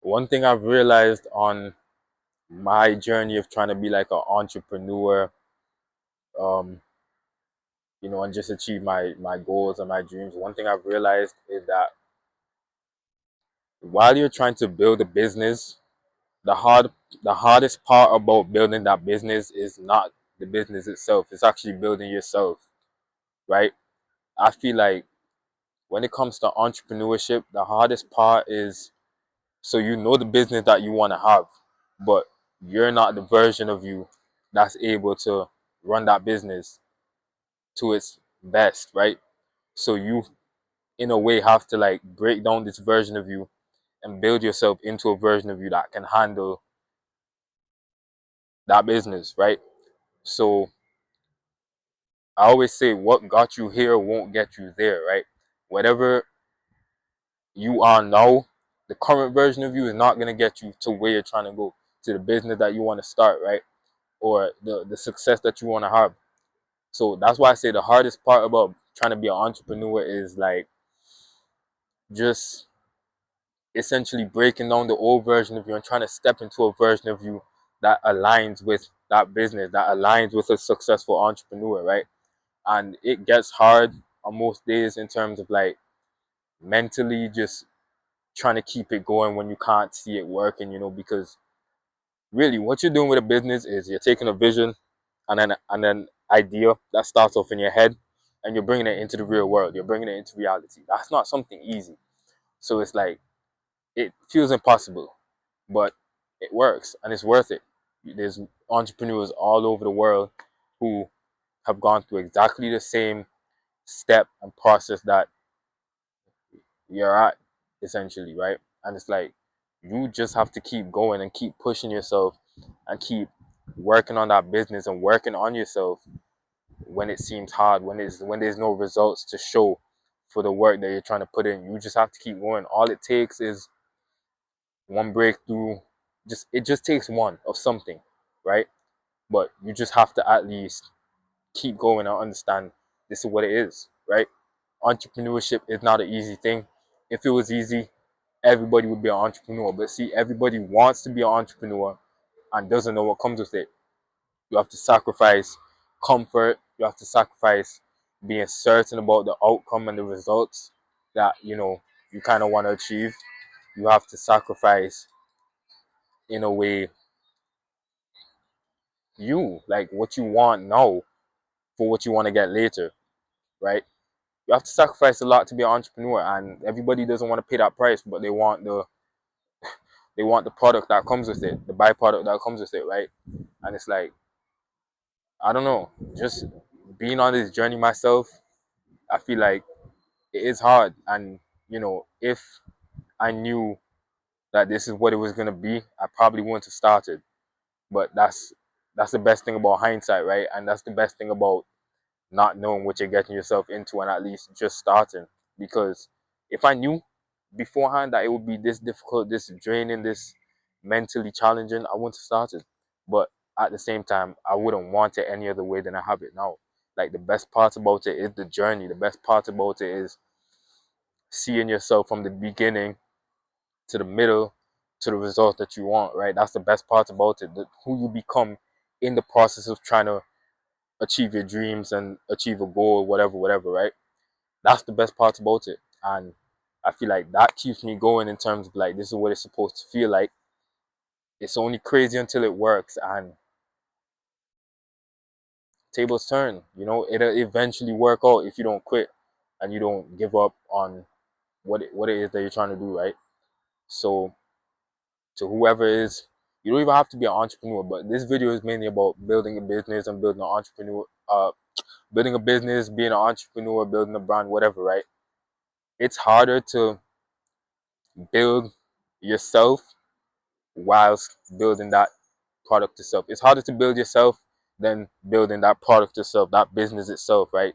One thing I've realized on my journey of trying to be like an entrepreneur, um, and just achieve my goals and my dreams. One thing I've realized is that while you're trying to build a business, the hard the hardest part about building that business is not the business itself. It's actually building yourself, right? I feel like when it comes to entrepreneurship, the hardest part is, so you know the business that you want to have, but you're not the version of you that's able to run that business to its best, right? So you, in a way, have to like break down this version of you and build yourself into a version of you that can handle that business, right? So I always say what got you here won't get you there, right? Whatever you are now, the current version of you is not going to get you to where you're trying to go, to the business that you want to start, right? Or the success that you want to have. So that's why I say the hardest part about trying to be an entrepreneur is like just essentially breaking down the old version of you and trying to step into a version of you that aligns with that business, that aligns with a successful entrepreneur, right? And it gets hard on most days in terms of like mentally just trying to keep it going when you can't see it working, because really what you're doing with a business is you're taking a vision and an idea that starts off in your head and you're bringing it into the real world. You're bringing it into reality. That's not something easy. So it's like it feels impossible, but it works and it's worth it. There's entrepreneurs all over the world who have gone through exactly the same step and process that you're at, essentially, right? And it's like you just have to keep going and keep pushing yourself and keep working on that business and working on yourself when it seems hard, when there's no results to show for the work that you're trying to put in. You just have to keep going. All it takes is one breakthrough. It just takes one of something, right? But you just have to at least keep going and understand this is what it is, right? Entrepreneurship is not an easy thing. If it was easy, everybody would be an entrepreneur. But see, everybody wants to be an entrepreneur and doesn't know what comes with it. You have to sacrifice comfort. You have to sacrifice being certain about the outcome and the results that you kind of want to achieve. You have to sacrifice, in a way, you like what you want now for what you want to get later, right? You have to sacrifice a lot to be an entrepreneur, and everybody doesn't want to pay that price, but they want the product that comes with it, the byproduct that comes with it, right? And it's like, I don't know, just being on this journey myself, I feel like it is hard. And if I knew that this is what it was gonna be, I probably wouldn't have started. But that's the best thing about hindsight, right? And that's the best thing about not knowing what you're getting yourself into and at least just starting. Because if I knew beforehand that it would be this difficult, this draining, this mentally challenging, I wouldn't have started. But at the same time, I wouldn't want it any other way than I have it now. Like the best part about it is the journey. The best part about it is seeing yourself from the beginning to the middle to the result that you want, right? That's the best part about it. Who you become in the process of trying to achieve your dreams and achieve a goal, whatever, right? That's the best part about it. And I feel like that keeps me going in terms of like, this is what it's supposed to feel like. It's only crazy until it works, and tables turn. It'll eventually work out if you don't quit and you don't give up on what it is that you're trying to do, right? So to whoever is, you don't even have to be an entrepreneur, but this video is mainly about building a business and building a business, being an entrepreneur, building a brand, whatever, right? It's harder to build yourself whilst building that product itself. It's harder to build yourself than building that product itself, that business itself, right?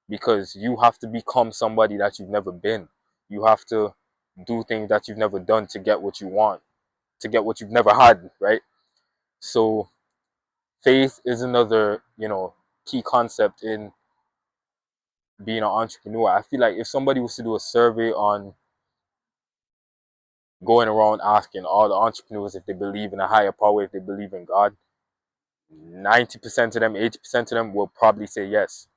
Because you have to become somebody that you've never been. You have to do things that you've never done to get what you want, to get what you've never had, right? So faith is another, key concept in being an entrepreneur. I feel like if somebody was to do a survey on going around asking all the entrepreneurs if they believe in a higher power, if they believe in God, 90% of them, 80% of them will probably say yes.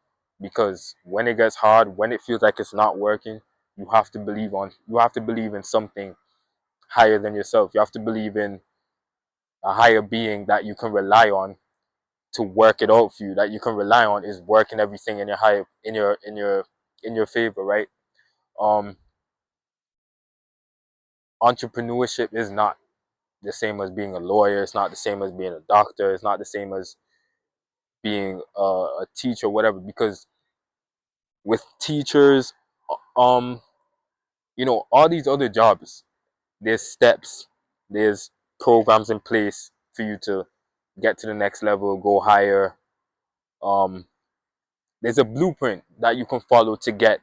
Because when it gets hard, when it feels like it's not working, you have to believe in something higher than yourself. You have to believe in a higher being that you can rely on to work it out for you, that you can rely on is working everything in your higher in your favor, right? Um Entrepreneurship is not the same as being a lawyer, it's not the same as being a doctor, it's not the same as being a teacher, whatever, because with teachers, um all these other jobs, there's steps, there's programs in place for you to get to the next level, go higher. um there's a blueprint that you can follow to get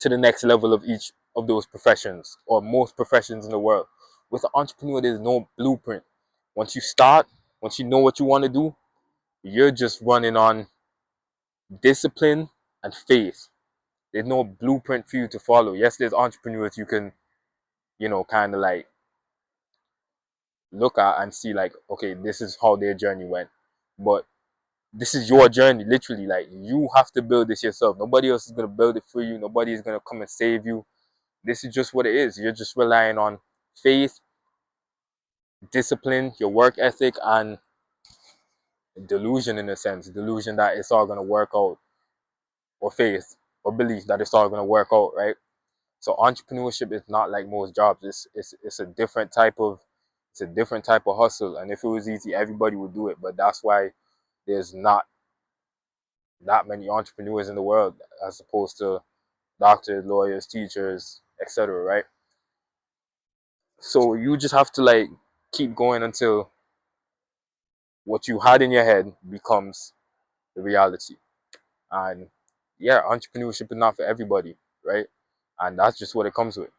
to the next level of each of those professions, or most professions in the world. With an entrepreneur, there's no blueprint. Once you start, once you know what you want to do, you're just running on discipline and faith. There's no blueprint for you to follow. Yes, there's entrepreneurs you can, kind of like look at and see, like, okay, this is how their journey went. But this is your journey, literally. Like, you have to build this yourself. Nobody else is going to build it for you. Nobody is going to come and save you. This is just what it is. You're just relying on faith, discipline, your work ethic, and delusion, in a sense. Delusion that it's all going to work out, or faith or belief that it's all going to work out, right? So entrepreneurship is not like most jobs. It's a different type of, hustle. And if it was easy, everybody would do it. But that's why there's not that many entrepreneurs in the world, as opposed to doctors, lawyers, teachers, etc., right? So you just have to like keep going until what you had in your head becomes the reality. And yeah, entrepreneurship is not for everybody, right? And that's just what it comes with.